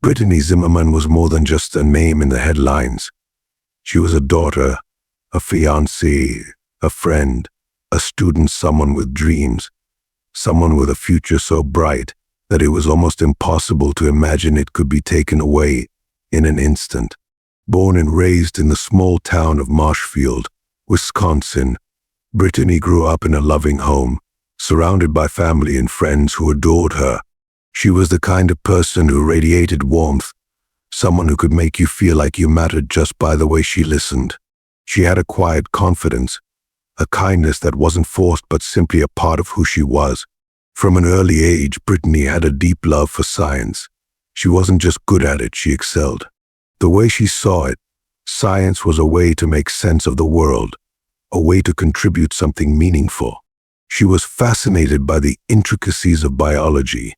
Brittany Zimmermann was more than just a name in the headlines. She was a daughter, a fiancée, a friend, a student, someone with dreams, someone with a future so bright that it was almost impossible to imagine it could be taken away in an instant. Born and raised in the small town of Marshfield, Wisconsin, Brittany grew up in a loving home, surrounded by family and friends who adored her. She was the kind of person who radiated warmth, someone who could make you feel like you mattered just by the way she listened. She had a quiet confidence, a kindness that wasn't forced but simply a part of who she was. From an early age, Brittany had a deep love for science. She wasn't just good at it, she excelled. The way she saw it, science was a way to make sense of the world, a way to contribute something meaningful. She was fascinated by the intricacies of biology,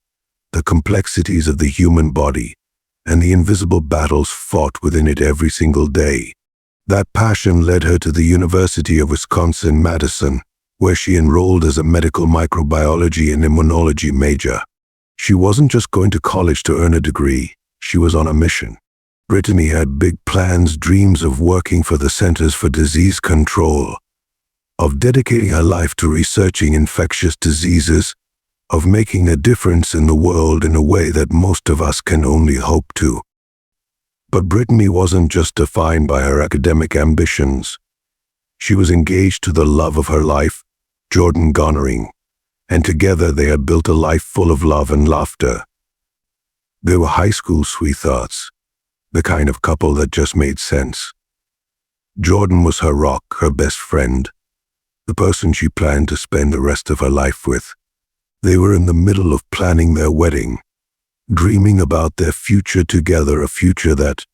the complexities of the human body, and the invisible battles fought within it every single day. That passion led her to the University of Wisconsin-Madison, where she enrolled as a medical microbiology and immunology major. She wasn't just going to college to earn a degree, she was on a mission. Brittany had big plans, dreams of working for the Centers for Disease Control, of dedicating her life to researching infectious diseases, of making a difference in the world in a way that most of us can only hope to. But Brittany wasn't just defined by her academic ambitions. She was engaged to the love of her life, Jordan Gonnering, and together they had built a life full of love and laughter. They were high school sweethearts, the kind of couple that just made sense. Jordan was her rock, her best friend, the person she planned to spend the rest of her life with. They were in the middle of planning their wedding, dreaming about their future together, a future that,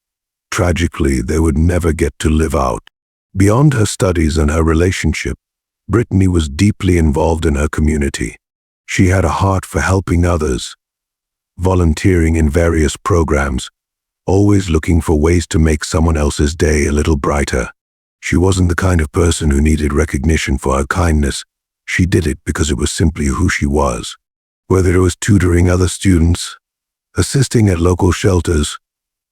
tragically, they would never get to live out. Beyond her studies and her relationship, Brittany was deeply involved in her community. She had a heart for helping others, volunteering in various programs, always looking for ways to make someone else's day a little brighter. She wasn't the kind of person who needed recognition for her kindness. She did it because it was simply who she was. Whether it was tutoring other students, assisting at local shelters,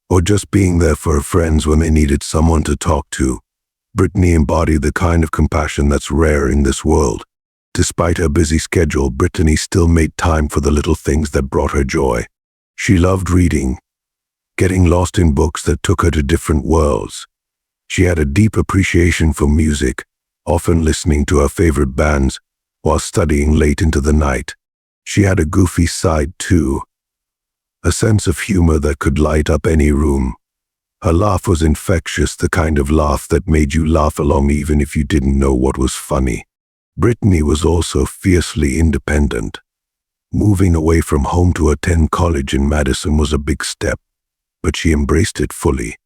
or just being there for her friends when they needed someone to talk to, Brittany embodied the kind of compassion that's rare in this world. Despite her busy schedule, Brittany still made time for the little things that brought her joy. She loved reading, getting lost in books that took her to different worlds. She had a deep appreciation for music, often listening to her favorite bands while studying late into the night. She had a goofy side too, a sense of humor that could light up any room. Her laugh was infectious, the kind of laugh that made you laugh along even if you didn't know what was funny. Brittany was also fiercely independent. Moving away from home to attend college in Madison was a big step, but she embraced it fully.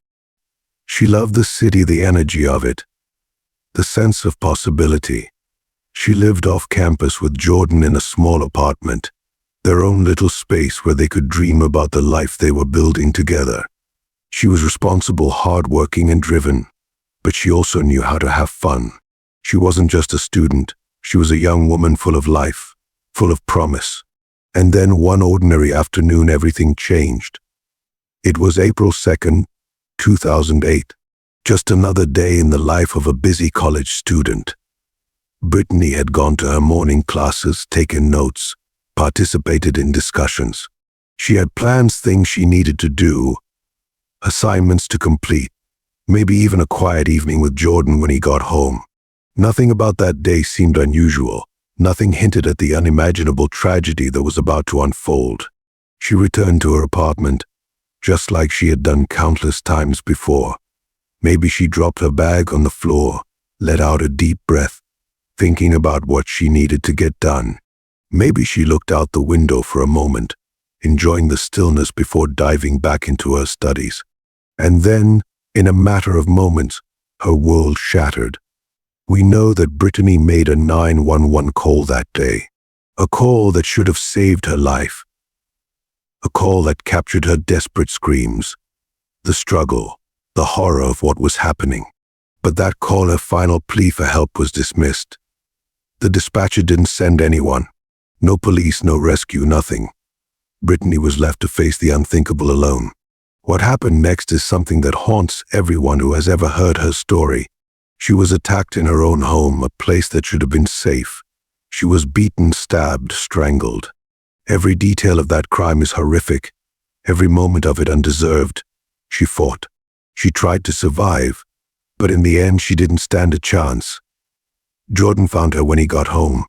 She loved the city, the energy of it, the sense of possibility. She lived off campus with Jordan in a small apartment, their own little space where they could dream about the life they were building together. She was responsible, hardworking, and driven, but she also knew how to have fun. She wasn't just a student, she was a young woman full of life, full of promise. And then one ordinary afternoon, everything changed. It was April 2nd, 2008, just another day in the life of a busy college student. Brittany had gone to her morning classes, taken notes, participated in discussions. She had plans, things she needed to do, assignments to complete, maybe even a quiet evening with Jordan when he got home. Nothing about that day seemed unusual. Nothing hinted at the unimaginable tragedy that was about to unfold. She returned to her apartment, just like she had done countless times before. Maybe she dropped her bag on the floor, let out a deep breath, thinking about what she needed to get done. Maybe she looked out the window for a moment, enjoying the stillness before diving back into her studies. And then, in a matter of moments, her world shattered. We know that Brittany made a 911 call that day, a call that should have saved her life, a call that captured her desperate screams, the struggle, the horror of what was happening. But that call, her final plea for help, was dismissed. The dispatcher didn't send anyone. No police, no rescue, nothing. Brittany was left to face the unthinkable alone. What happened next is something that haunts everyone who has ever heard her story. She was attacked in her own home, a place that should have been safe. She was beaten, stabbed, strangled. Every detail of that crime is horrific, every moment of it undeserved. She fought. She tried to survive, but in the end she didn't stand a chance. Jordan found her when he got home.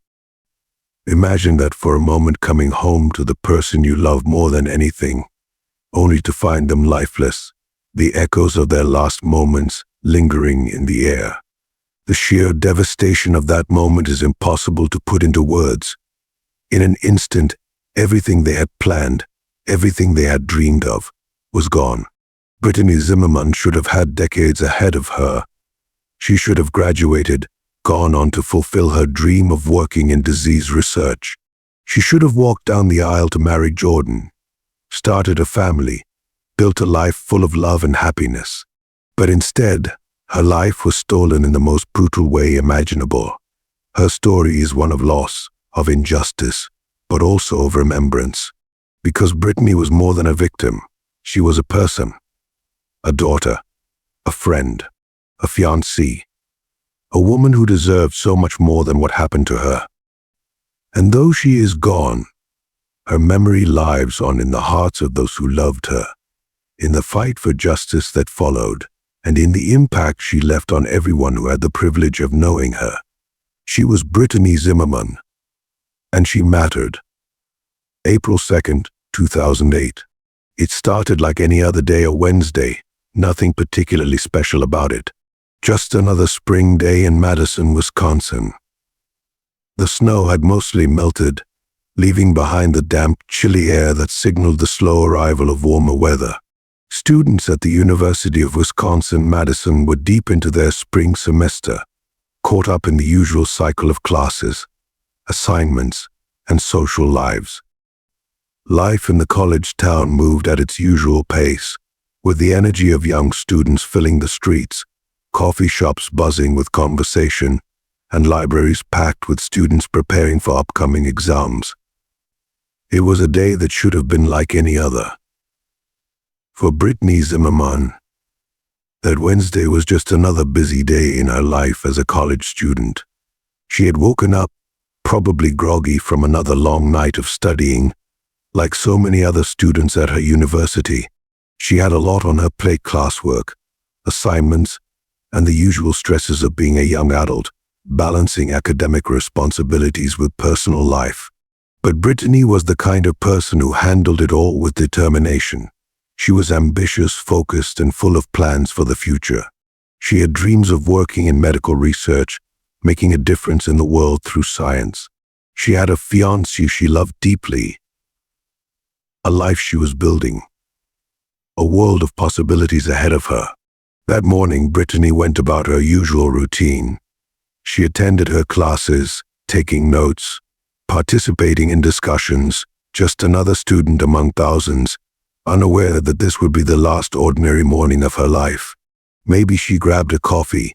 Imagine that for a moment, coming home to the person you love more than anything, only to find them lifeless, the echoes of their last moments lingering in the air. The sheer devastation of that moment is impossible to put into words. In an instant, everything they had planned, everything they had dreamed of, was gone. Brittany Zimmermann should have had decades ahead of her. She should have graduated, gone on to fulfill her dream of working in disease research. She should have walked down the aisle to marry Jordan, started a family, built a life full of love and happiness. But instead, her life was stolen in the most brutal way imaginable. Her story is one of loss, of injustice, but also of remembrance. Because Brittany was more than a victim. She was a person, a daughter, a friend, a fiancée, a woman who deserved so much more than what happened to her. And though she is gone, her memory lives on in the hearts of those who loved her, in the fight for justice that followed, and in the impact she left on everyone who had the privilege of knowing her. She was Brittany Zimmermann, and she mattered. April 2nd, 2008. It started like any other day, a Wednesday, nothing particularly special about it. Just another spring day in Madison, Wisconsin. The snow had mostly melted, leaving behind the damp, chilly air that signaled the slow arrival of warmer weather. Students at the University of Wisconsin-Madison were deep into their spring semester, caught up in the usual cycle of classes, assignments, and social lives. Life in the college town moved at its usual pace, with the energy of young students filling the streets, coffee shops buzzing with conversation, and libraries packed with students preparing for upcoming exams. It was a day that should have been like any other. For Brittany Zimmermann, that Wednesday was just another busy day in her life as a college student. She had woken up, probably groggy from another long night of studying. Like so many other students at her university, she had a lot on her plate: classwork, assignments, and the usual stresses of being a young adult, balancing academic responsibilities with personal life. But Brittany was the kind of person who handled it all with determination. She was ambitious, focused, and full of plans for the future. She had dreams of working in medical research, making a difference in the world through science. She had a fiancé she loved deeply, a life she was building, a world of possibilities ahead of her. That morning, Brittany went about her usual routine. She attended her classes, taking notes, participating in discussions, just another student among thousands, unaware that this would be the last ordinary morning of her life. Maybe she grabbed a coffee,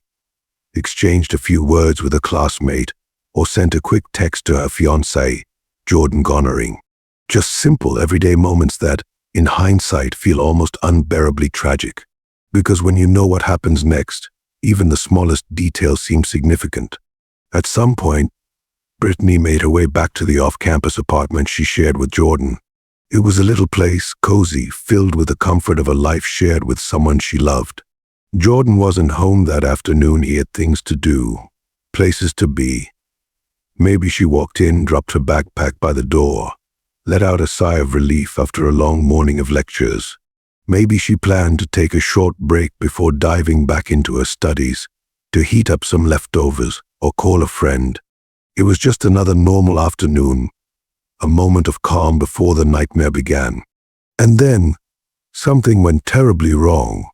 exchanged a few words with a classmate, or sent a quick text to her fiancé, Jordan Gonnering. Just simple, everyday moments that, in hindsight, feel almost unbearably tragic. Because when you know what happens next, even the smallest details seem significant. At some point, Brittany made her way back to the off-campus apartment she shared with Jordan. It was a little place, cozy, filled with the comfort of a life shared with someone she loved. Jordan wasn't home that afternoon. He had things to do, places to be. Maybe she walked in, dropped her backpack by the door, let out a sigh of relief after a long morning of lectures. Maybe she planned to take a short break before diving back into her studies, to heat up some leftovers or call a friend. It was just another normal afternoon, a moment of calm before the nightmare began. And then, something went terribly wrong.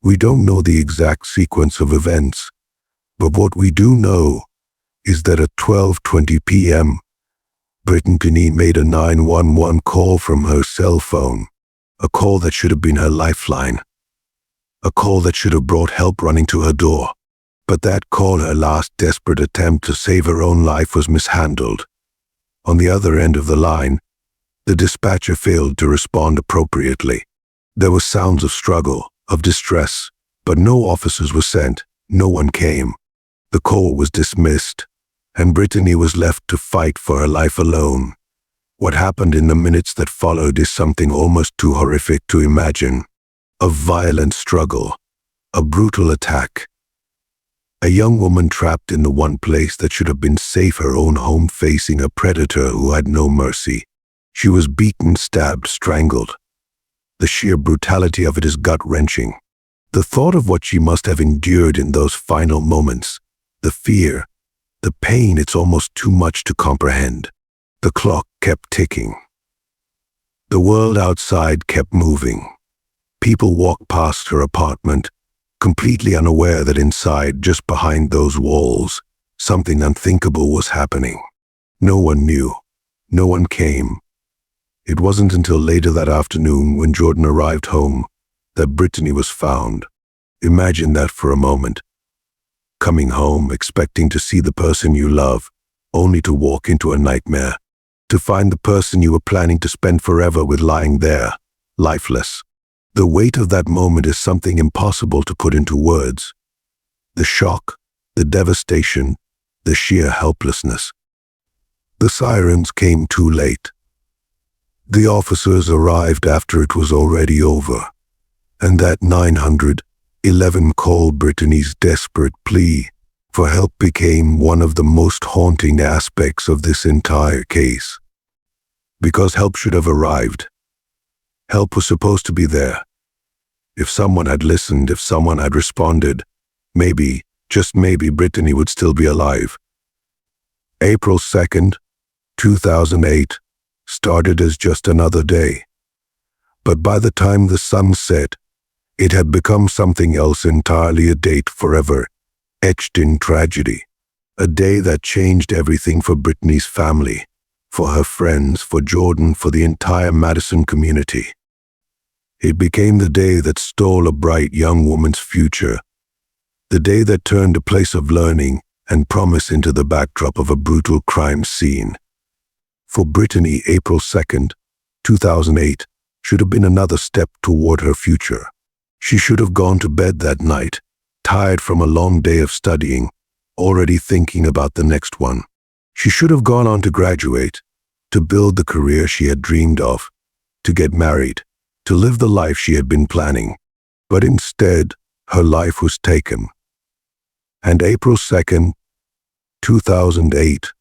We don't know the exact sequence of events, but what we do know is that at 12:20 p.m., Brittany made a 911 call from her cell phone, a call that should have been her lifeline, a call that should have brought help running to her door. But that call, her last desperate attempt to save her own life, was mishandled. On the other end of the line, the dispatcher failed to respond appropriately. There were sounds of struggle, of distress, but no officers were sent, no one came. The call was dismissed, and Brittany was left to fight for her life alone. What happened in the minutes that followed is something almost too horrific to imagine. A violent struggle, a brutal attack. A young woman trapped in the one place that should have been safe, her own home, facing a predator who had no mercy. She was beaten, stabbed, strangled. The sheer brutality of it is gut-wrenching. The thought of what she must have endured in those final moments, the fear, the pain, it's almost too much to comprehend. The clock kept ticking. The world outside kept moving. People walked past her apartment, completely unaware that inside, just behind those walls, something unthinkable was happening. No one knew. No one came. It wasn't until later that afternoon, when Jordan arrived home, that Brittany was found. Imagine that for a moment. Coming home, expecting to see the person you love, only to walk into a nightmare. To find the person you were planning to spend forever with lying there, lifeless. The weight of that moment is something impossible to put into words. The shock, the devastation, the sheer helplessness. The sirens came too late. The officers arrived after it was already over, and that 911 call, Brittany's desperate plea for help, became one of the most haunting aspects of this entire case. Because help should have arrived. Help was supposed to be there. If someone had listened, if someone had responded, maybe, just maybe, Brittany would still be alive. April 2nd, 2008, started as just another day. But by the time the sun set, it had become something else entirely, a date forever etched in tragedy. A day that changed everything for Brittany's family, for her friends, for Jordan, for the entire Madison community. It became the day that stole a bright young woman's future, the day that turned a place of learning and promise into the backdrop of a brutal crime scene. For Brittany, April 2nd, 2008, should have been another step toward her future. She should have gone to bed that night, tired from a long day of studying, already thinking about the next one. She should have gone on to graduate, to build the career she had dreamed of, to get married, to live the life she had been planning. But instead, her life was taken. And April 2nd, 2008,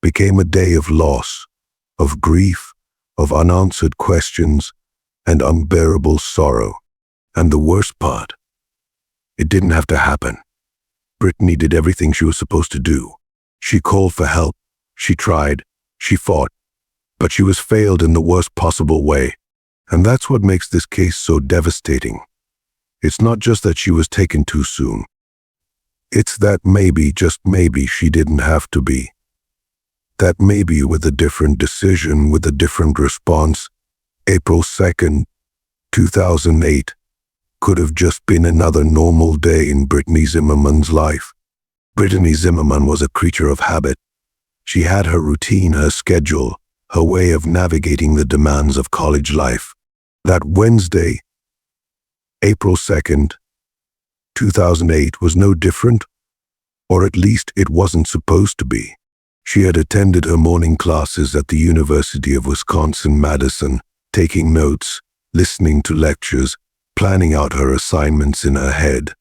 became a day of loss, of grief, of unanswered questions, and unbearable sorrow. And the worst part, it didn't have to happen. Brittany did everything she was supposed to do. She called for help, she tried, she fought, but she was failed in the worst possible way. And that's what makes this case so devastating. It's not just that she was taken too soon. It's that maybe, just maybe, she didn't have to be. That maybe with a different decision, with a different response, April 2nd, 2008, could have just been another normal day in Brittany Zimmermann's life. Brittany Zimmermann was a creature of habit. She had her routine, her schedule, her way of navigating the demands of college life. That Wednesday, April 2nd, 2008, was no different, or at least it wasn't supposed to be. She had attended her morning classes at the University of Wisconsin-Madison, taking notes, listening to lectures, planning out her assignments in her head.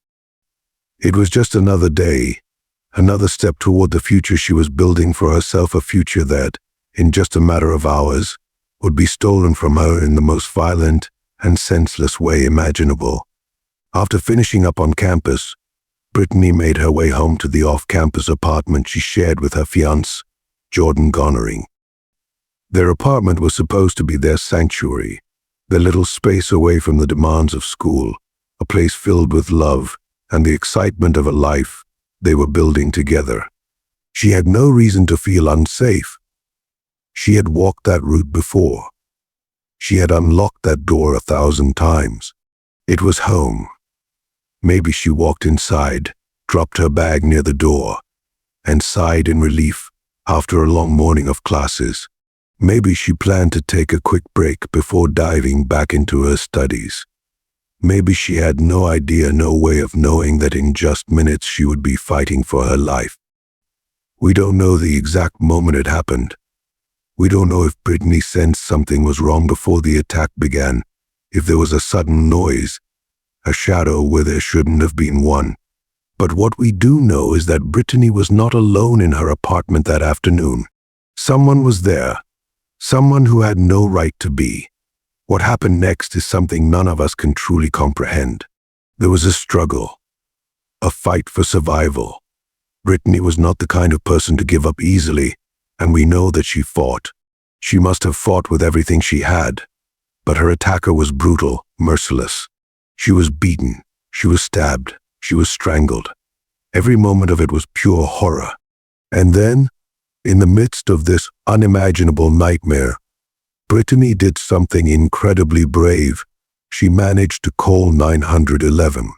It was just another day, another step toward the future she was building for herself, a future that, in just a matter of hours, would be stolen from her in the most violent and senseless way imaginable. After finishing up on campus, Brittany made her way home to the off-campus apartment she shared with her fiancé, Jordan Gonnering. Their apartment was supposed to be their sanctuary, their little space away from the demands of school, a place filled with love and the excitement of a life they were building together. She had no reason to feel unsafe. She had walked that route before. She had unlocked that door 1,000 times. It was home. Maybe she walked inside, dropped her bag near the door, and sighed in relief after a long morning of classes. Maybe she planned to take a quick break before diving back into her studies. Maybe she had no idea, no way of knowing that in just minutes she would be fighting for her life. We don't know the exact moment it happened. We don't know if Brittany sensed something was wrong before the attack began, if there was a sudden noise, a shadow where there shouldn't have been one. But what we do know is that Brittany was not alone in her apartment that afternoon. Someone was there, someone who had no right to be. What happened next is something none of us can truly comprehend. There was a struggle, a fight for survival. Brittany was not the kind of person to give up easily, and we know that she fought. She must have fought with everything she had. But her attacker was brutal, merciless. She was beaten, she was stabbed, she was strangled. Every moment of it was pure horror. And then, in the midst of this unimaginable nightmare, Brittany did something incredibly brave. She managed to call 911.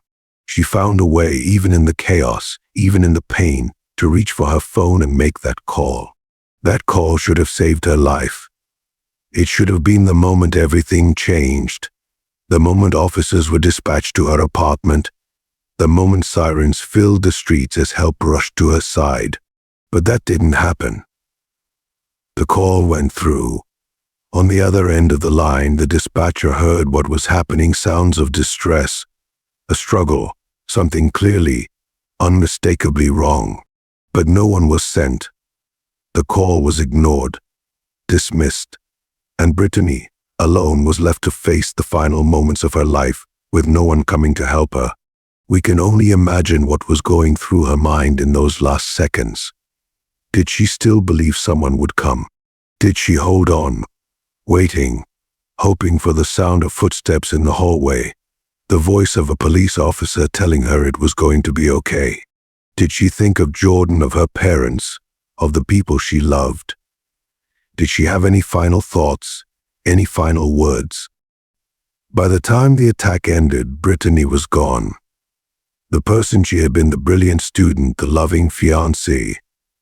She found a way, even in the chaos, even in the pain, to reach for her phone and make that call. That call should have saved her life. It should have been the moment everything changed. The moment officers were dispatched to her apartment. The moment sirens filled the streets as help rushed to her side. But that didn't happen. The call went through. On the other end of the line, the dispatcher heard what was happening, sounds of distress, a struggle, something clearly, unmistakably wrong. But no one was sent. The call was ignored, dismissed, and Brittany, alone, was left to face the final moments of her life with no one coming to help her. We can only imagine what was going through her mind in those last seconds. Did she still believe someone would come? Did she hold on, waiting, hoping for the sound of footsteps in the hallway, the voice of a police officer telling her it was going to be okay? Did she think of Jordan, of her parents, of the people she loved? Did she have any final thoughts, any final words? By the time the attack ended, Brittany was gone. The person she had been, the brilliant student, the loving fiancée,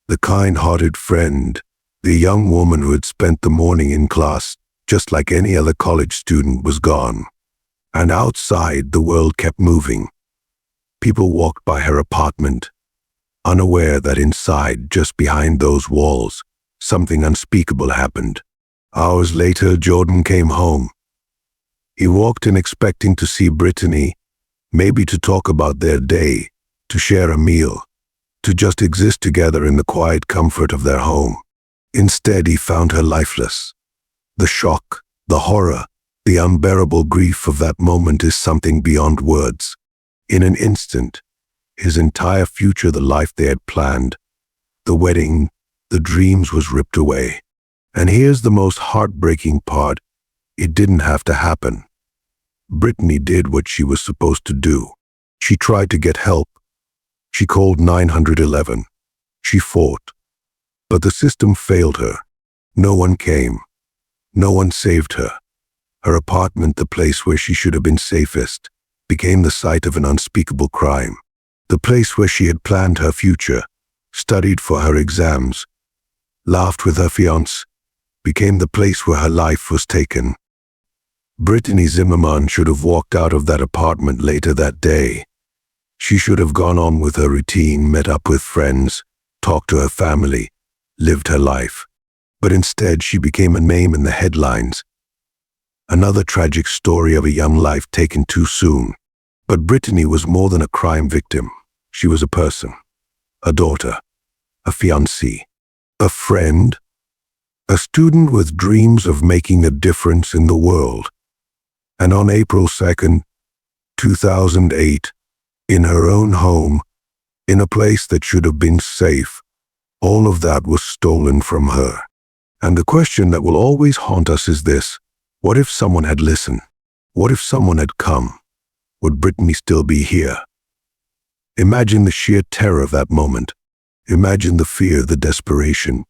the kind-hearted friend, the young woman who had spent the morning in class just like any other college student, was gone. And outside, the world kept moving. People walked by her apartment, unaware that inside, just behind those walls, something unspeakable happened. Hours later, Jordan came home. He walked in expecting to see Brittany, maybe to talk about their day, to share a meal, to just exist together in the quiet comfort of their home. Instead, he found her lifeless. The shock, the horror, the unbearable grief of that moment is something beyond words. In an instant, his entire future, the life they had planned, the wedding, the dreams, was ripped away. And here's the most heartbreaking part. It didn't have to happen. Brittany did what she was supposed to do. She tried to get help. She called 911. She fought. But the system failed her. No one came. No one saved her. Her apartment, the place where she should have been safest, became the site of an unspeakable crime. The place where she had planned her future, studied for her exams, laughed with her fiancé, became the place where her life was taken. Brittany Zimmermann should have walked out of that apartment later that day. She should have gone on with her routine, met up with friends, talked to her family, lived her life. But instead, she became a name in the headlines. Another tragic story of a young life taken too soon. But Brittany was more than a crime victim. She was a person, a daughter, a fiancée, a friend, a student with dreams of making a difference in the world. And on April 2nd, 2008, in her own home, in a place that should have been safe, all of that was stolen from her. And the question that will always haunt us is this: what if someone had listened? What if someone had come? Would Brittany still be here? Imagine the sheer terror of that moment. Imagine the fear, the desperation.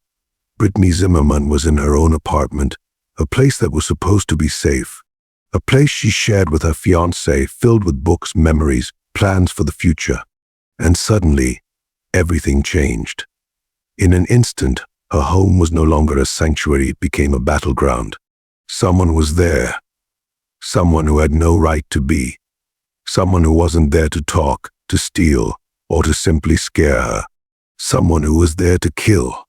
Brittany Zimmermann was in her own apartment, a place that was supposed to be safe, a place she shared with her fiancé, filled with books, memories, plans for the future. And suddenly, everything changed. In an instant, Her home was no longer a sanctuary, it became a battleground. Someone was there. Someone who had no right to be. Someone who wasn't there to talk, to steal, or to simply scare her. Someone who was there to kill.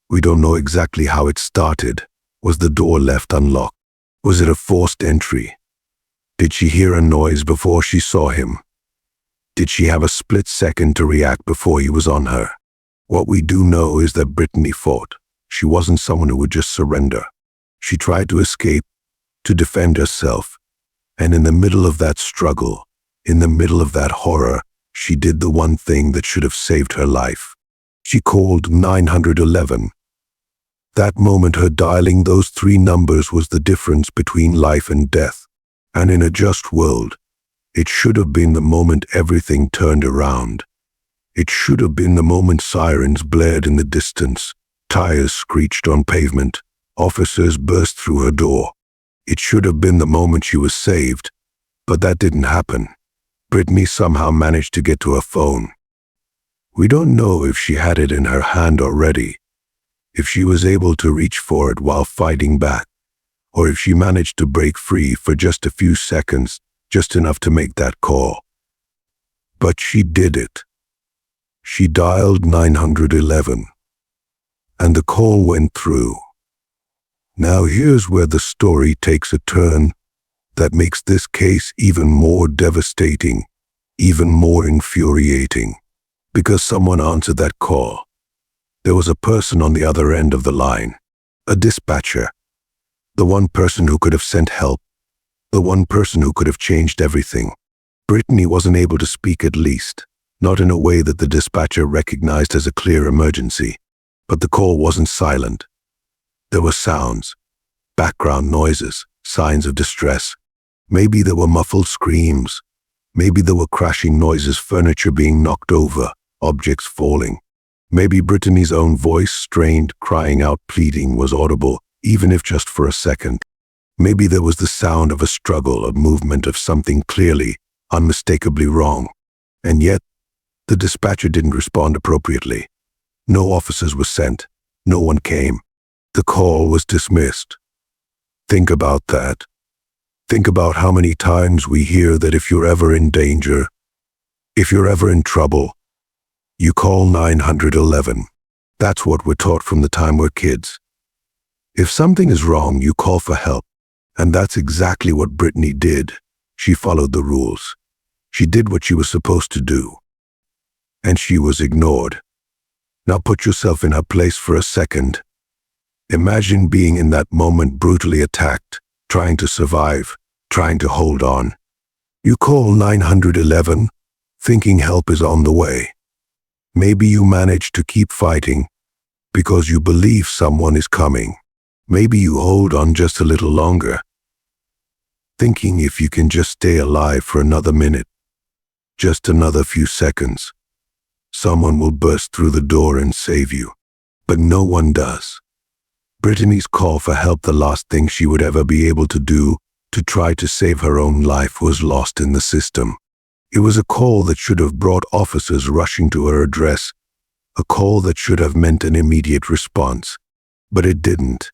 We don't know exactly how it started. Was the door left unlocked? Was it a forced entry? Did she hear a noise before she saw him? Did she have a split second to react before he was on her? What we do know is that Brittany fought. She wasn't someone who would just surrender. She tried to escape, to defend herself. And in the middle of that struggle, in the middle of that horror, she did the one thing that should have saved her life. She called 911. That moment, her dialing those 3 numbers was the difference between life and death. And in a just world, it should have been the moment everything turned around. It should have been the moment sirens blared in the distance, tires screeched on pavement, officers burst through her door. It should have been the moment she was saved, but that didn't happen. Brittany somehow managed to get to her phone. We don't know if she had it in her hand already, if she was able to reach for it while fighting back, or if she managed to break free for just a few seconds, just enough to make that call. But she did it. She dialed 911, and the call went through. Now here's where the story takes a turn that makes this case even more devastating, even more infuriating, because someone answered that call. There was a person on the other end of the line, a dispatcher, the one person who could have sent help, the one person who could have changed everything. Brittany wasn't able to speak, at least, not in a way that the dispatcher recognized as a clear emergency. But the call wasn't silent. There were sounds, background noises, signs of distress. Maybe there were muffled screams. Maybe there were crashing noises, furniture being knocked over, objects falling. Maybe Brittany's own voice, strained, crying out, pleading, was audible, even if just for a second. Maybe there was the sound of a struggle, a movement of something clearly, unmistakably wrong. And yet, the dispatcher didn't respond appropriately. No officers were sent. No one came. The call was dismissed. Think about that. Think about how many times we hear that if you're ever in danger, if you're ever in trouble, you call 911. That's what we're taught from the time we're kids. If something is wrong, you call for help. And that's exactly what Brittany did. She followed the rules. She did what she was supposed to do. And she was ignored. Now put yourself in her place for a second. Imagine being in that moment, brutally attacked, trying to survive, trying to hold on. You call 911, thinking help is on the way. Maybe you manage to keep fighting because you believe someone is coming. Maybe you hold on just a little longer, thinking if you can just stay alive for another minute, just another few seconds, someone will burst through the door and save you. But no one does. Brittany's call for help, the last thing she would ever be able to do to try to save her own life, was lost in the system. It was a call that should have brought officers rushing to her address, a call that should have meant an immediate response, but it didn't.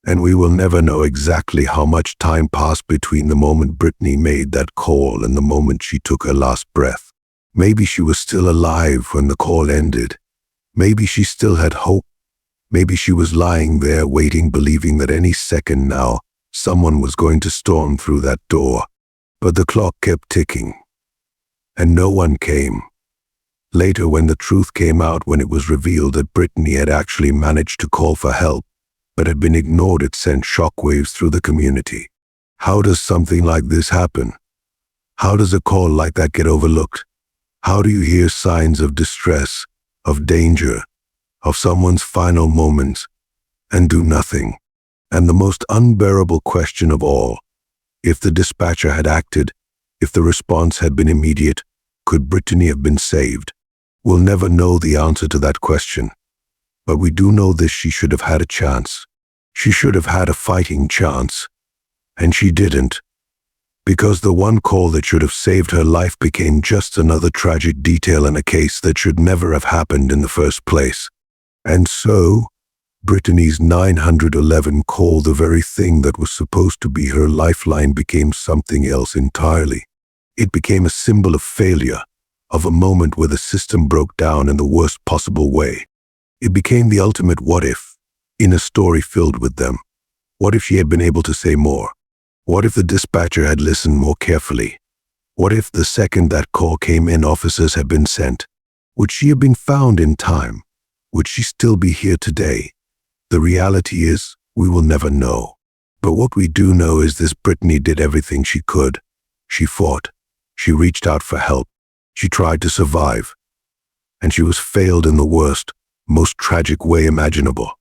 And we will never know exactly how much time passed between the moment Brittany made that call and the moment she took her last breath. Maybe she was still alive when the call ended. Maybe she still had hope. Maybe she was lying there waiting, believing that any second now, someone was going to storm through that door. But the clock kept ticking, and no one came. Later, when the truth came out, when it was revealed that Brittany had actually managed to call for help, but had been ignored, it sent shockwaves through the community. How does something like this happen? How does a call like that get overlooked? How do you hear signs of distress, of danger, of someone's final moments, and do nothing? And the most unbearable question of all, if the dispatcher had acted, if the response had been immediate, could Brittany have been saved? We'll never know the answer to that question. But we do know this: she should have had a chance. She should have had a fighting chance. And she didn't. Because the one call that should have saved her life became just another tragic detail in a case that should never have happened in the first place. And so, Brittany's 911 call, the very thing that was supposed to be her lifeline, became something else entirely. It became a symbol of failure, of a moment where the system broke down in the worst possible way. It became the ultimate what if, in a story filled with them. What if she had been able to say more? What if the dispatcher had listened more carefully? What if the second that call came in, officers had been sent? Would she have been found in time? Would she still be here today? The reality is, we will never know. But what we do know is this: Brittany did everything she could. She fought. She reached out for help. She tried to survive. And she was failed in the worst, most tragic way imaginable.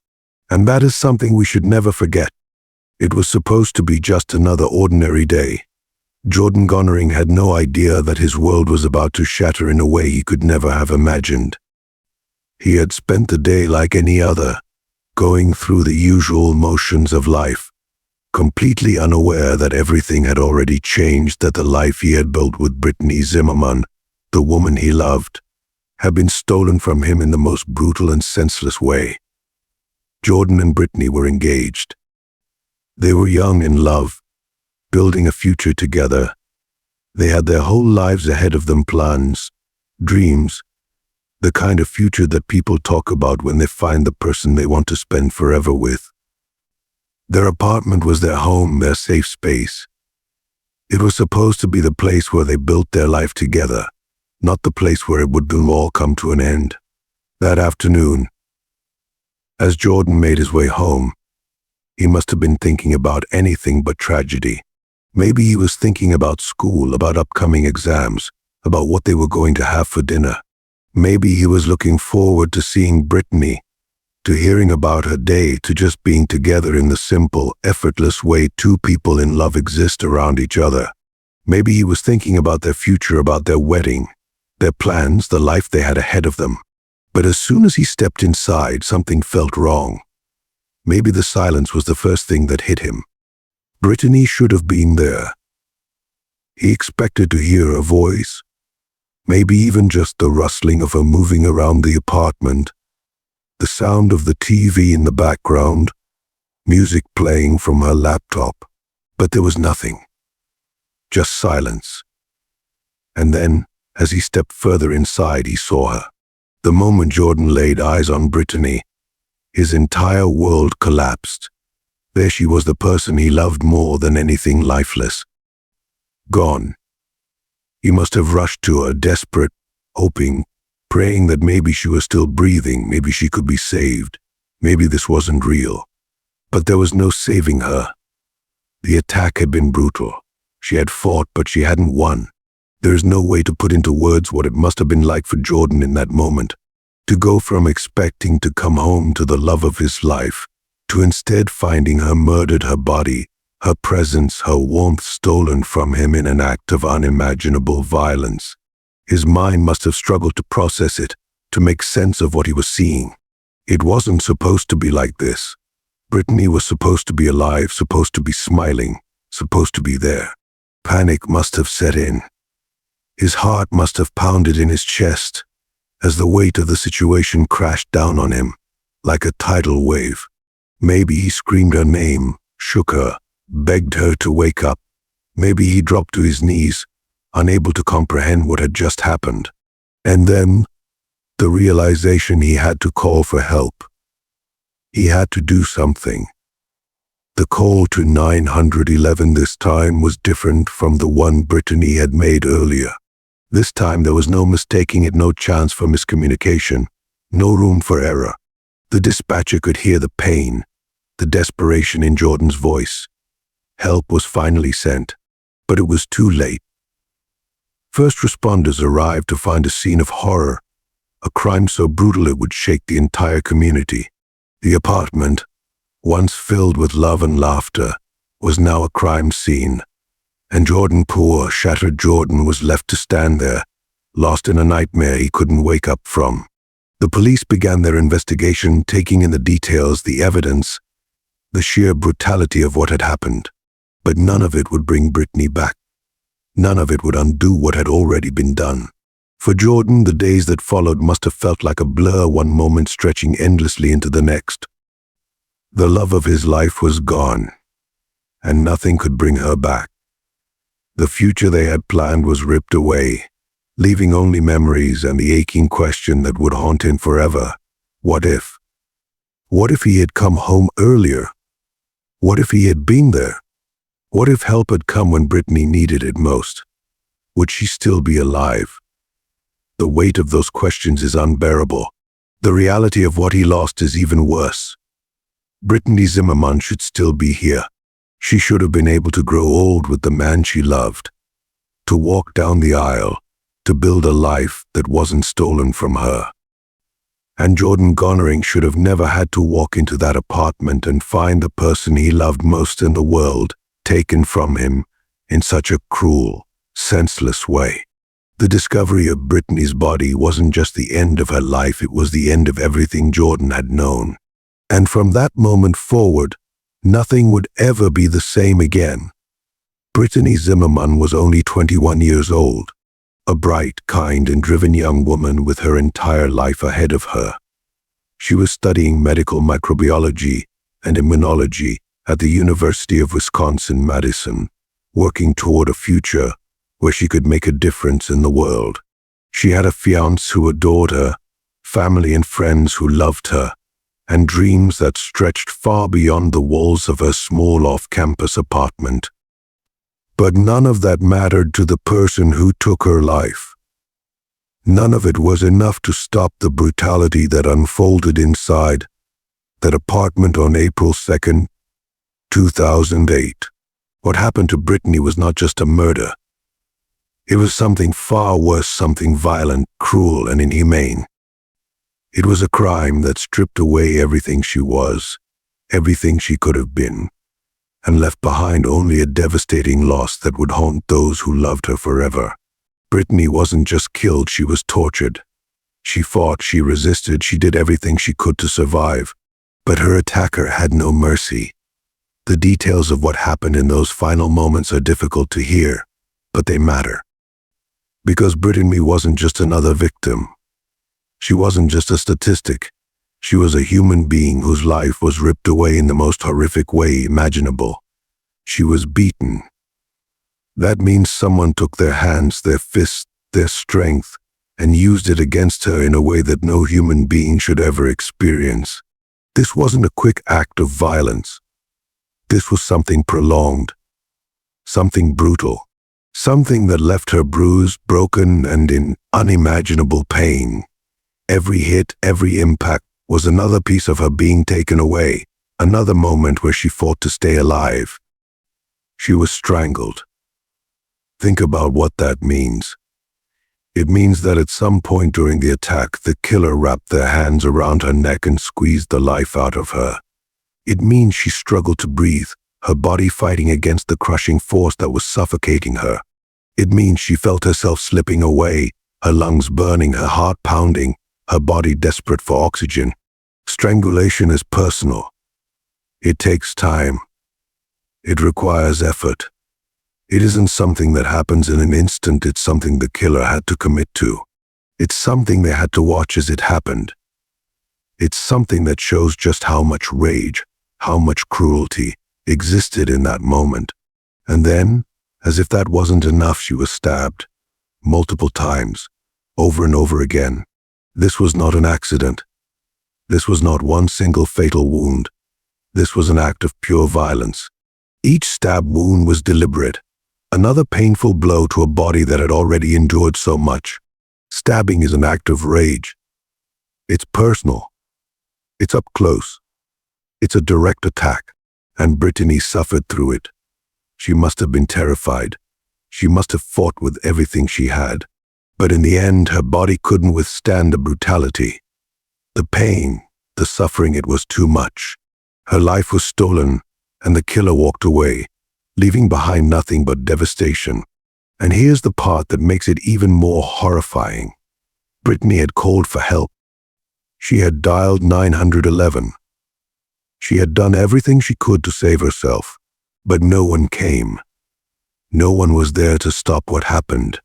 And that is something we should never forget. It was supposed to be just another ordinary day. Jordan Gonnering had no idea that his world was about to shatter in a way he could never have imagined. He had spent the day like any other, going through the usual motions of life, completely unaware that everything had already changed, that the life he had built with Brittany Zimmermann, the woman he loved, had been stolen from him in the most brutal and senseless way. Jordan and Brittany were engaged. They were young in love, building a future together. They had their whole lives ahead of them, plans, dreams, the kind of future that people talk about when they find the person they want to spend forever with. Their apartment was their home, their safe space. It was supposed to be the place where they built their life together, not the place where it would all come to an end. That afternoon, as Jordan made his way home, he must have been thinking about anything but tragedy. Maybe he was thinking about school, about upcoming exams, about what they were going to have for dinner. Maybe he was looking forward to seeing Brittany, to hearing about her day, to just being together in the simple, effortless way two people in love exist around each other. Maybe he was thinking about their future, about their wedding, their plans, the life they had ahead of them. But as soon as he stepped inside, something felt wrong. Maybe the silence was the first thing that hit him. Brittany should have been there. He expected to hear a voice, maybe even just the rustling of her moving around the apartment, the sound of the TV in the background, music playing from her laptop. But there was nothing. Just silence. And then, as he stepped further inside, he saw her. The moment Jordan laid eyes on Brittany, his entire world collapsed. There she was, the person he loved more than anything, lifeless. Gone. He must have rushed to her, desperate, hoping, praying that maybe she was still breathing, maybe she could be saved, maybe this wasn't real. But there was no saving her. The attack had been brutal. She had fought, but she hadn't won. There is no way to put into words what it must have been like for Jordan in that moment, to go from expecting to come home to the love of his life, to instead finding her murdered, her body, her presence, her warmth stolen from him in an act of unimaginable violence. His mind must have struggled to process it, to make sense of what he was seeing. It wasn't supposed to be like this. Brittany was supposed to be alive, supposed to be smiling, supposed to be there. Panic must have set in. His heart must have pounded in his chest as the weight of the situation crashed down on him like a tidal wave. Maybe he screamed her name, shook her, begged her to wake up. Maybe he dropped to his knees, unable to comprehend what had just happened. And then, the realization he had to call for help. He had to do something. The call to 911 this time was different from the one Brittany had made earlier. This time there was no mistaking it, no chance for miscommunication, no room for error. The dispatcher could hear the pain, the desperation in Jordan's voice. Help was finally sent, but it was too late. First responders arrived to find a scene of horror, a crime so brutal it would shake the entire community. The apartment, once filled with love and laughter, was now a crime scene. And Jordan, poor, shattered Jordan, was left to stand there, lost in a nightmare he couldn't wake up from. The police began their investigation, taking in the details, the evidence, the sheer brutality of what had happened. But none of it would bring Brittany back. None of it would undo what had already been done. For Jordan, the days that followed must have felt like a blur, one moment stretching endlessly into the next. The love of his life was gone, and nothing could bring her back. The future they had planned was ripped away, leaving only memories and the aching question that would haunt him forever. What if? What if he had come home earlier? What if he had been there? What if help had come when Brittany needed it most? Would she still be alive? The weight of those questions is unbearable. The reality of what he lost is even worse. Brittany Zimmermann should still be here. She should have been able to grow old with the man she loved, to walk down the aisle, to build a life that wasn't stolen from her. And Jordan Gonering should have never had to walk into that apartment and find the person he loved most in the world taken from him in such a cruel, senseless way. The discovery of Brittany's body wasn't just the end of her life, it was the end of everything Jordan had known. And from that moment forward, nothing would ever be the same again. Brittany Zimmermann was only 21 years old, a bright, kind, and driven young woman with her entire life ahead of her. She was studying medical microbiology and immunology at the University of Wisconsin-Madison, working toward a future where she could make a difference in the world. She had a fiancé who adored her, family and friends who loved her, and dreams that stretched far beyond the walls of her small off-campus apartment. But none of that mattered to the person who took her life. None of it was enough to stop the brutality that unfolded inside that apartment on April 2nd, 2008. What happened to Brittany was not just a murder. It was something far worse, something violent, cruel, and inhumane. It was a crime that stripped away everything she was, everything she could have been, and left behind only a devastating loss that would haunt those who loved her forever. Brittany wasn't just killed, she was tortured. She fought, she resisted, she did everything she could to survive. But her attacker had no mercy. The details of what happened in those final moments are difficult to hear, but they matter. Because Brittany wasn't just another victim. She wasn't just a statistic. She was a human being whose life was ripped away in the most horrific way imaginable. She was beaten. That means someone took their hands, their fists, their strength, and used it against her in a way that no human being should ever experience. This wasn't a quick act of violence. This was something prolonged, something brutal, something that left her bruised, broken, and in unimaginable pain. Every hit, every impact was another piece of her being taken away, another moment where she fought to stay alive. She was strangled. Think about what that means. It means that at some point during the attack, the killer wrapped their hands around her neck and squeezed the life out of her. It means she struggled to breathe, her body fighting against the crushing force that was suffocating her. It means she felt herself slipping away, her lungs burning, her heart pounding, her body desperate for oxygen. Strangulation is personal. It takes time. It requires effort. It isn't something that happens in an instant, it's something the killer had to commit to. It's something they had to watch as it happened. It's something that shows just how much rage, how much cruelty existed in that moment. And then, as if that wasn't enough, she was stabbed. Multiple times. Over and over again. This was not an accident. This was not one single fatal wound. This was an act of pure violence. Each stab wound was deliberate. Another painful blow to a body that had already endured so much. Stabbing is an act of rage. It's personal. It's up close. It's a direct attack. And Brittany suffered through it. She must have been terrified. She must have fought with everything she had. But in the end, her body couldn't withstand the brutality. The pain, the suffering, it was too much. Her life was stolen, and the killer walked away, leaving behind nothing but devastation. And here's the part that makes it even more horrifying. Brittany had called for help. She had dialed 911. She had done everything she could to save herself, but no one came. No one was there to stop what happened.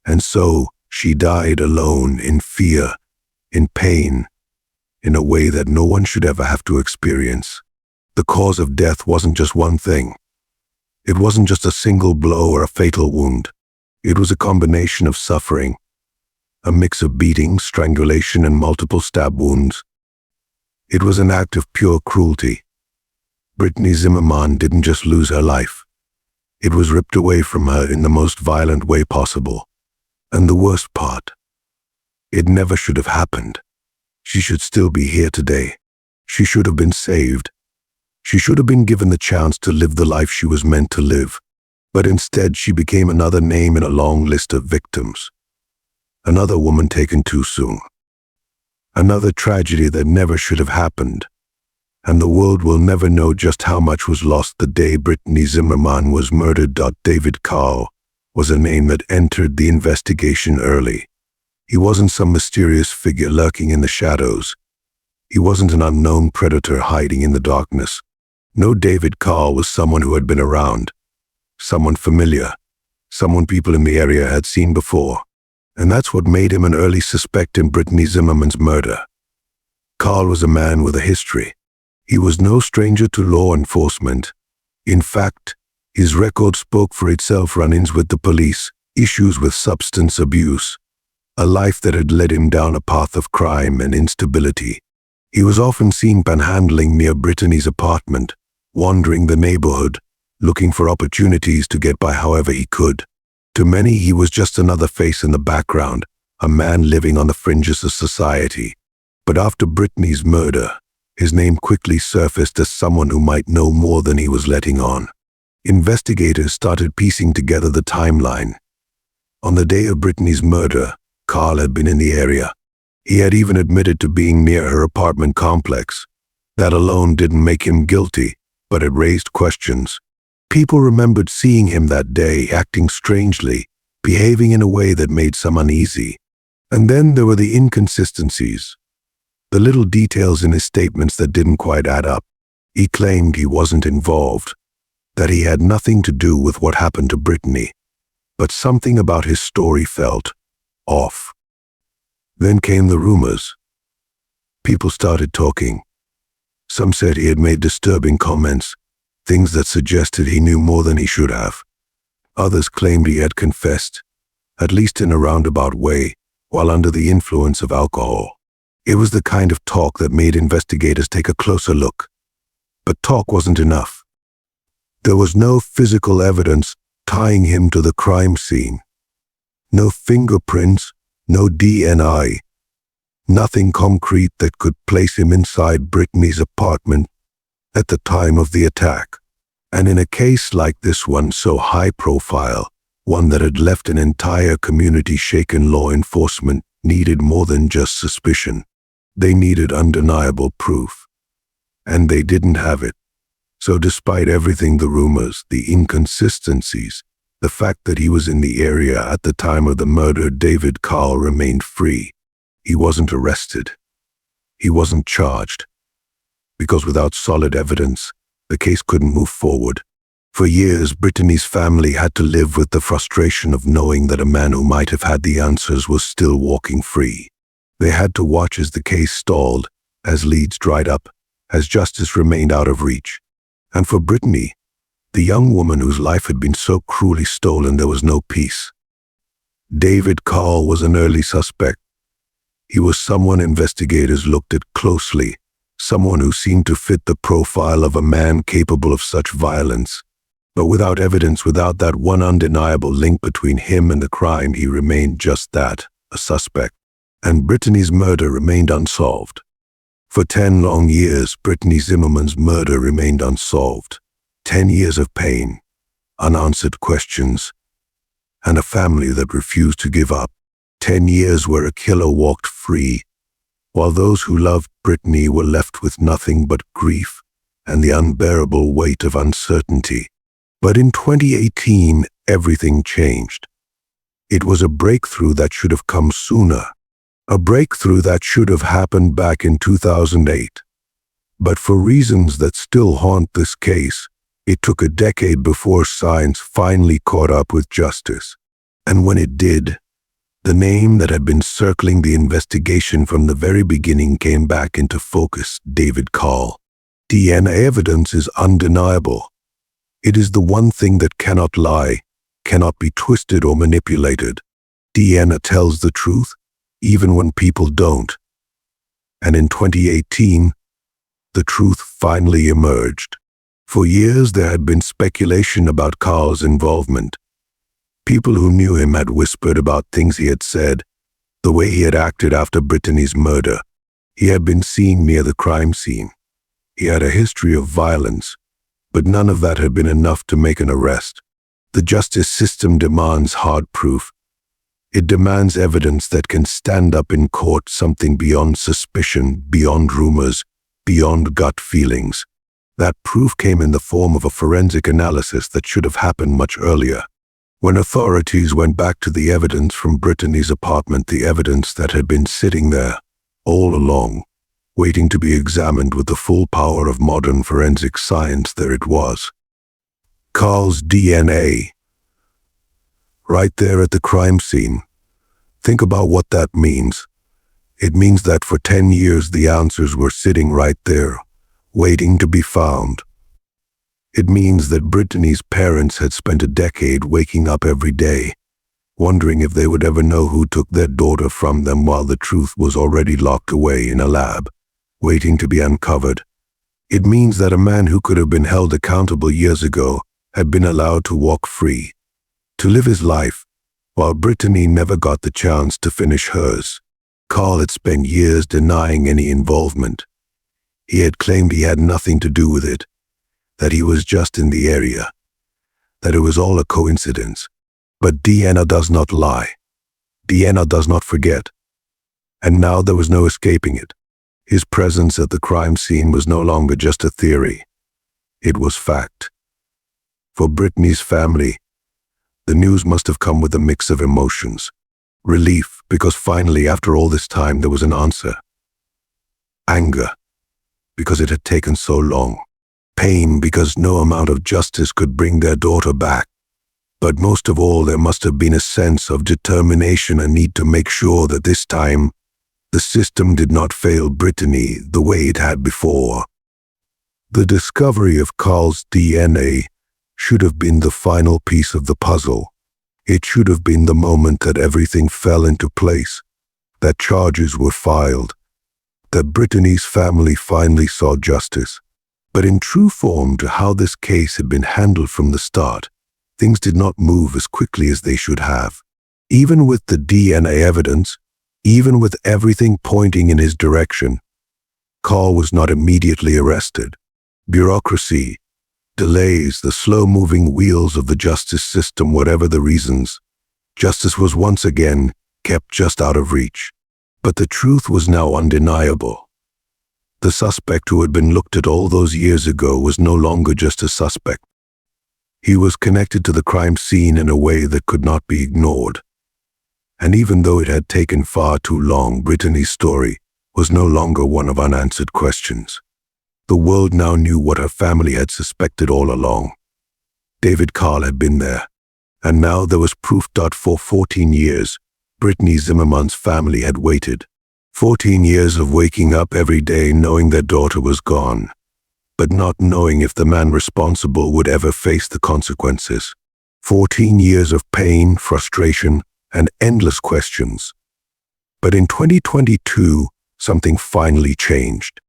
And so she died alone, in fear, in pain, in a way that no one should ever have to experience. The cause of death wasn't just one thing. It wasn't just a single blow or a fatal wound. It was a combination of suffering, a mix of beating, strangulation, and multiple stab wounds. It was an act of pure cruelty. Brittany Zimmermann didn't just lose her life. It was ripped away from her in the most violent way possible. And the worst part, it never should have happened. She should still be here today. She should have been saved. She should have been given the chance to live the life she was meant to live. But instead, she became another name in a long list of victims. Another woman taken too soon. Another tragedy that never should have happened. And the world will never know just how much was lost the day Brittany Zimmermann was murdered. David Carl was a name that entered the investigation early. He wasn't some mysterious figure lurking in the shadows. He wasn't an unknown predator hiding in the darkness. No, David Carl was someone who had been around. Someone familiar. Someone people in the area had seen before. And that's what made him an early suspect in Brittany Zimmermann's murder. Carl was a man with a history. He was no stranger to law enforcement. In fact, his record spoke for itself: run-ins with the police, issues with substance abuse, a life that had led him down a path of crime and instability. He was often seen panhandling near Brittany's apartment, wandering the neighborhood, looking for opportunities to get by however he could. To many, he was just another face in the background, a man living on the fringes of society. But after Brittany's murder, his name quickly surfaced as someone who might know more than he was letting on. Investigators started piecing together the timeline. On the day of Brittany's murder, Carl had been in the area. He had even admitted to being near her apartment complex. That alone didn't make him guilty, but it raised questions. People remembered seeing him that day, acting strangely, behaving in a way that made some uneasy. And then there were the inconsistencies. The little details in his statements that didn't quite add up. He claimed he wasn't involved, that he had nothing to do with what happened to Brittany. But something about his story felt off. Then came the rumors. People started talking. Some said he had made disturbing comments, things that suggested he knew more than he should have. Others claimed he had confessed, at least in a roundabout way, while under the influence of alcohol. It was the kind of talk that made investigators take a closer look. But talk wasn't enough. There was no physical evidence tying him to the crime scene. No fingerprints, no DNA. Nothing concrete that could place him inside Brittany's apartment at the time of the attack. And in a case like this one, so high profile, one that had left an entire community shaken, law enforcement needed more than just suspicion. They needed undeniable proof. And they didn't have it. So despite everything, the rumors, the inconsistencies, the fact that he was in the area at the time of the murder, David Carl remained free. He wasn't arrested. He wasn't charged. Because without solid evidence, the case couldn't move forward. For years, Brittany's family had to live with the frustration of knowing that a man who might have had the answers was still walking free. They had to watch as the case stalled, as leads dried up, as justice remained out of reach. And for Brittany, the young woman whose life had been so cruelly stolen, there was no peace. David Carl was an early suspect. He was someone investigators looked at closely, someone who seemed to fit the profile of a man capable of such violence. But without evidence, without that one undeniable link between him and the crime, he remained just that, a suspect. And Brittany's murder remained unsolved. For 10 long years, Brittany Zimmermann's murder remained unsolved. 10 years of pain, unanswered questions, and a family that refused to give up. 10 years where a killer walked free, while those who loved Brittany were left with nothing but grief and the unbearable weight of uncertainty. But in 2018, everything changed. It was a breakthrough that should have come sooner. A breakthrough that should have happened back in 2008. But for reasons that still haunt this case, it took a decade before science finally caught up with justice. And when it did, the name that had been circling the investigation from the very beginning came back into focus: David Carl. DNA evidence is undeniable. It is the one thing that cannot lie, cannot be twisted or manipulated. DNA tells the truth, even when people don't. And in 2018, the truth finally emerged. For years there had been speculation about Carl's involvement. People who knew him had whispered about things he had said, the way he had acted after Brittany's murder. He had been seen near the crime scene. He had a history of violence, but none of that had been enough to make an arrest. The justice system demands hard proof. It demands evidence that can stand up in court, something beyond suspicion, beyond rumors, beyond gut feelings. That proof came in the form of a forensic analysis that should have happened much earlier. When authorities went back to the evidence from Brittany's apartment, the evidence that had been sitting there all along, waiting to be examined with the full power of modern forensic science, there it was. Carl's DNA. Right there at the crime scene. Think about what that means. It means that for 10 years the answers were sitting right there, waiting to be found. It means that Brittany's parents had spent a decade waking up every day, wondering if they would ever know who took their daughter from them while the truth was already locked away in a lab, waiting to be uncovered. It means that a man who could have been held accountable years ago had been allowed to walk free, to live his life, while Brittany never got the chance to finish hers. Carl had spent years denying any involvement. He had claimed he had nothing to do with it, that he was just in the area, that it was all a coincidence. But DNA does not lie. DNA does not forget. And now there was no escaping it. His presence at the crime scene was no longer just a theory. It was fact. For Brittany's family, the news must have come with a mix of emotions. Relief, because finally, after all this time, there was an answer. Anger, because it had taken so long. Pain, because no amount of justice could bring their daughter back. But most of all, there must have been a sense of determination, a need to make sure that this time, the system did not fail Brittany the way it had before. The discovery of Carl's DNA should have been the final piece of the puzzle. It should have been the moment that everything fell into place, that charges were filed, that Brittany's family finally saw justice. But in true form to how this case had been handled from the start, things did not move as quickly as they should have. Even with the DNA evidence, even with everything pointing in his direction, Carl was not immediately arrested. Bureaucracy, delays, the slow-moving wheels of the justice system, whatever the reasons, justice was once again kept just out of reach. But the truth was now undeniable. The suspect who had been looked at all those years ago was no longer just a suspect. He was connected to the crime scene in a way that could not be ignored. And even though it had taken far too long, Brittany's story was no longer one of unanswered questions. The world now knew what her family had suspected all along. David Carl had been there, and now there was proof. For 14 years, Brittany Zimmermann's family had waited. 14 years of waking up every day knowing their daughter was gone, but not knowing if the man responsible would ever face the consequences. 14 years of pain, frustration, and endless questions. But in 2022, something finally changed.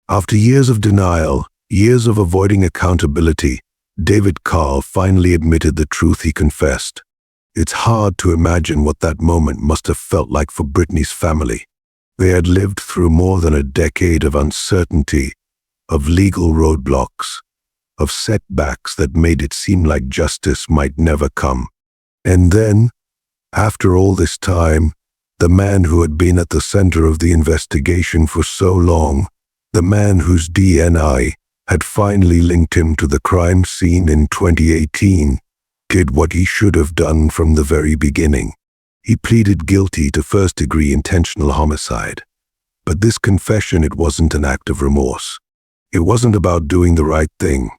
After years of denial, years of avoiding accountability, David Carl finally admitted the truth he confessed. It's hard to imagine what that moment must have felt like for Brittany's family. They had lived through more than a decade of uncertainty, of legal roadblocks, of setbacks that made it seem like justice might never come. And then, after all this time, the man who had been at the center of the investigation for so long, the man whose DNA had finally linked him to the crime scene in 2018, did what he should have done from the very beginning. He pleaded guilty to first-degree intentional homicide. But this confession, it wasn't an act of remorse. It wasn't about doing the right thing.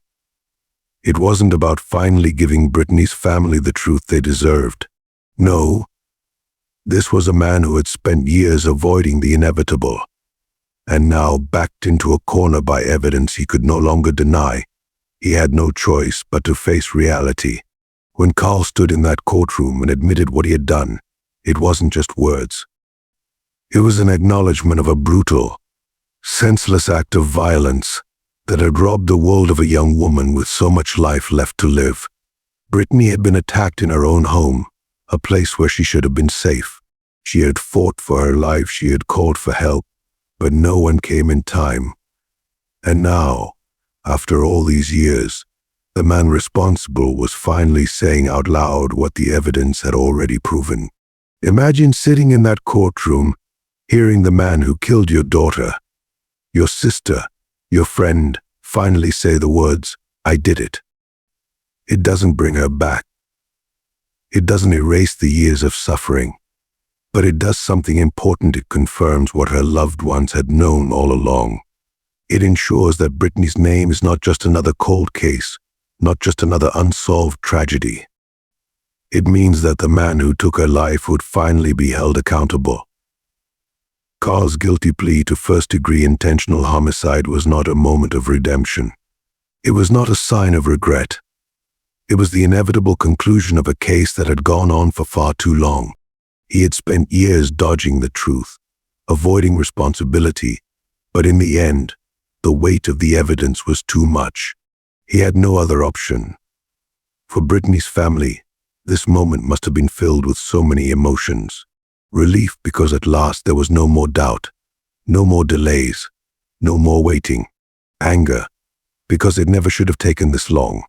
It wasn't about finally giving Brittany's family the truth they deserved. No, this was a man who had spent years avoiding the inevitable. and now backed into a corner by evidence he could no longer deny. He had no choice but to face reality. When Carl stood in that courtroom and admitted what he had done, it wasn't just words. It was an acknowledgement of a brutal, senseless act of violence that had robbed the world of a young woman with so much life left to live. Brittany had been attacked in her own home, a place where she should have been safe. She had fought for her life, she had called for help, but no one came in time. And now, after all these years, the man responsible was finally saying out loud what the evidence had already proven. Imagine sitting in that courtroom, hearing the man who killed your daughter, your sister, your friend, finally say the words, "I did it." It doesn't bring her back. It doesn't erase the years of suffering, but it does something important. It confirms what her loved ones had known all along. It ensures that Brittany's name is not just another cold case, not just another unsolved tragedy. It means that the man who took her life would finally be held accountable. Carl's guilty plea to first-degree intentional homicide was not a moment of redemption. It was not a sign of regret. It was the inevitable conclusion of a case that had gone on for far too long. He had spent years dodging the truth, avoiding responsibility, but in the end, the weight of the evidence was too much. He had no other option. For Brittany's family, this moment must have been filled with so many emotions. Relief because at last there was no more doubt, no more delays, no more waiting. Anger because it never should have taken this long.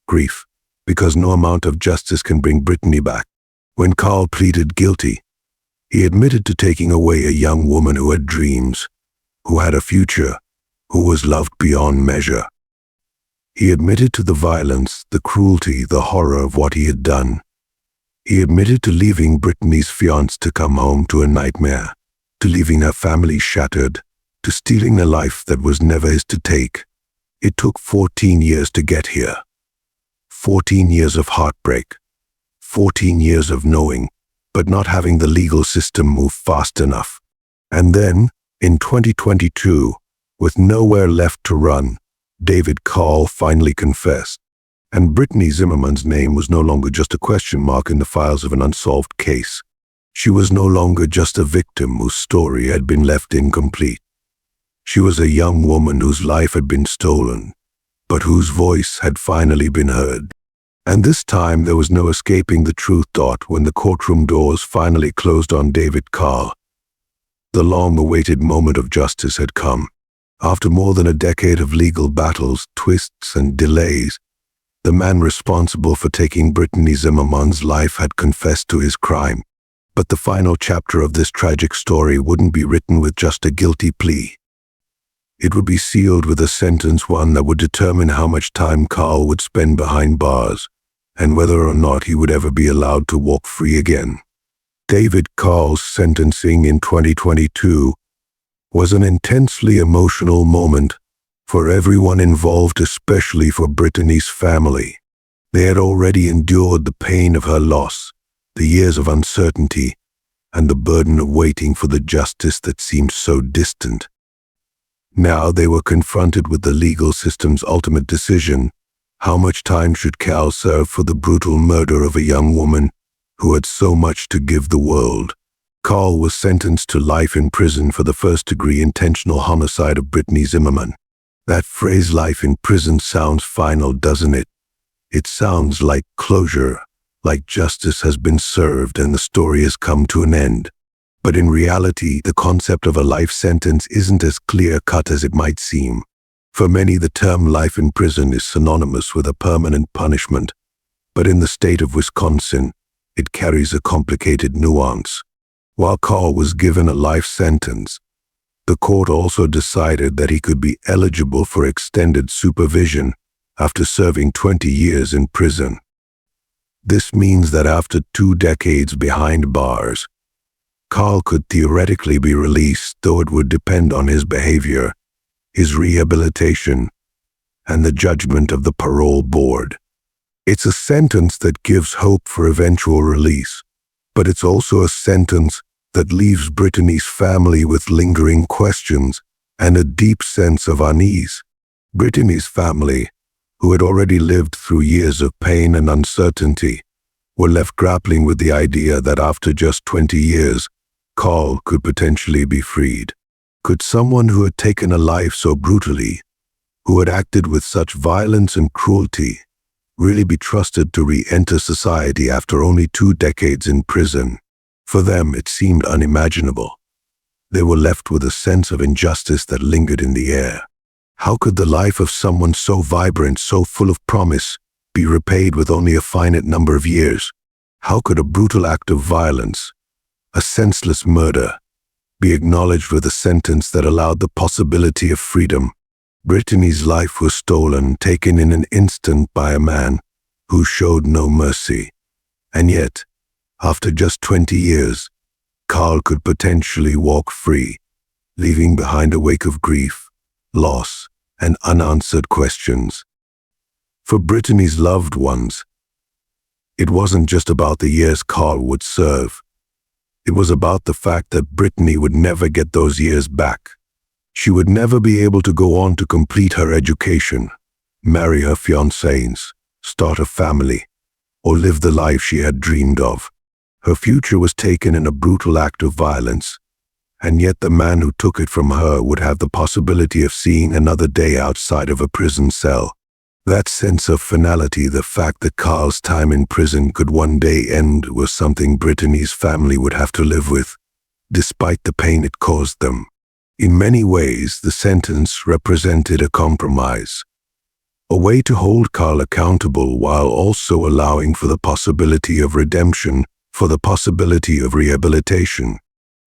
Grief because no amount of justice can bring Brittany back. When Carl pleaded guilty, he admitted to taking away a young woman who had dreams, who had a future, who was loved beyond measure. He admitted to the violence, the cruelty, the horror of what he had done. He admitted to leaving Brittany's fiancé to come home to a nightmare, to leaving her family shattered, to stealing a life that was never his to take. It took 14 years to get here. 14 years of heartbreak. 14 years of knowing, but not having the legal system move fast enough. And then, in 2022, with nowhere left to run, David Carl finally confessed. And Brittany Zimmermann's name was no longer just a question mark in the files of an unsolved case. She was no longer just a victim whose story had been left incomplete. She was a young woman whose life had been stolen, but whose voice had finally been heard. And this time there was no escaping the truth. When the courtroom doors finally closed on David Carl, the long-awaited moment of justice had come. After more than a decade of legal battles, twists, and delays, the man responsible for taking Brittany Zimmermann's life had confessed to his crime. But the final chapter of this tragic story wouldn't be written with just a guilty plea. It would be sealed with a sentence, one that would determine how much time Carl would spend behind bars, and whether or not he would ever be allowed to walk free again. David Carl's sentencing in 2022 was an intensely emotional moment for everyone involved, especially for Brittany's family. They had already endured the pain of her loss, the years of uncertainty, and the burden of waiting for the justice that seemed so distant. Now they were confronted with the legal system's ultimate decision. How much time should Carl serve for the brutal murder of a young woman who had so much to give the world? Carl was sentenced to life in prison for the first-degree intentional homicide of Brittany Zimmermann. That phrase, life in prison, sounds final, doesn't it? It sounds like closure, like justice has been served and the story has come to an end. But in reality, the concept of a life sentence isn't as clear-cut as it might seem. For many, the term life in prison is synonymous with a permanent punishment. But in the state of Wisconsin, it carries a complicated nuance. While Carl was given a life sentence, the court also decided that he could be eligible for extended supervision after serving 20 years in prison. This means that after 2 decades behind bars, Carl could theoretically be released, though it would depend on his behavior, his rehabilitation, and the judgment of the parole board. It's a sentence that gives hope for eventual release, but it's also a sentence that leaves Brittany's family with lingering questions and a deep sense of unease. Brittany's family, who had already lived through years of pain and uncertainty, were left grappling with the idea that after just 20 years, Carl could potentially be freed. Could someone who had taken a life so brutally, who had acted with such violence and cruelty, really be trusted to re-enter society after only 2 decades in prison? For them, it seemed unimaginable. They were left with a sense of injustice that lingered in the air. How could the life of someone so vibrant, so full of promise, be repaid with only a finite number of years? How could a brutal act of violence, a senseless murder, be acknowledged with a sentence that allowed the possibility of freedom? Brittany's life was stolen, taken in an instant by a man who showed no mercy. And yet, after just 20 years, Carl could potentially walk free, leaving behind a wake of grief, loss, and unanswered questions. For Brittany's loved ones, it wasn't just about the years Carl would serve. It was about the fact that Brittany would never get those years back. She would never be able to go on to complete her education, marry her fiancés, start a family, or live the life she had dreamed of. Her future was taken in a brutal act of violence, and yet the man who took it from her would have the possibility of seeing another day outside of a prison cell. That sense of finality, the fact that Carl's time in prison could one day end, was something Brittany's family would have to live with, despite the pain it caused them. In many ways, the sentence represented a compromise, a way to hold Carl accountable while also allowing for the possibility of redemption, for the possibility of rehabilitation.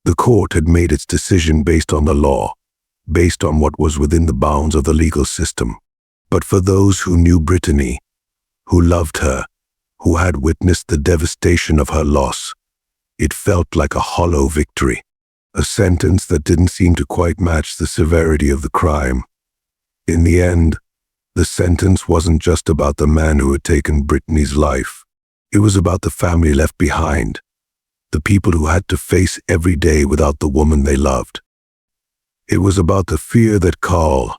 The court had made its decision based on the law, based on what was within the bounds of the legal system. But for those who knew Brittany, who loved her, who had witnessed the devastation of her loss, it felt like a hollow victory, a sentence that didn't seem to quite match the severity of the crime. In the end, the sentence wasn't just about the man who had taken Brittany's life. It was about the family left behind, the people who had to face every day without the woman they loved. It was about the fear that Carl,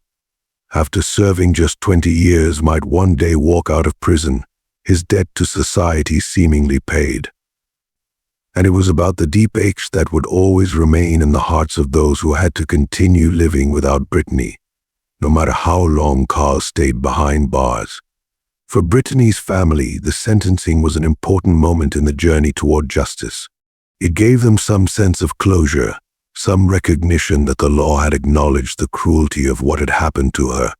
after serving just 20 years, might one day walk out of prison, his debt to society seemingly paid. And it was about the deep aches that would always remain in the hearts of those who had to continue living without Brittany, no matter how long Carl stayed behind bars. For Brittany's family, the sentencing was an important moment in the journey toward justice. It gave them some sense of closure, some recognition that the law had acknowledged the cruelty of what had happened to her.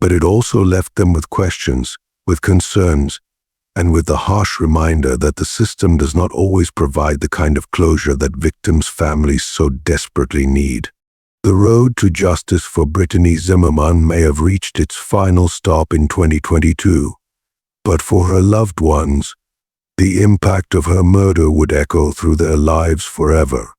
But it also left them with questions, with concerns, and with the harsh reminder that the system does not always provide the kind of closure that victims' families so desperately need. The road to justice for Brittany Zimmermann may have reached its final stop in 2022, but for her loved ones, the impact of her murder would echo through their lives forever.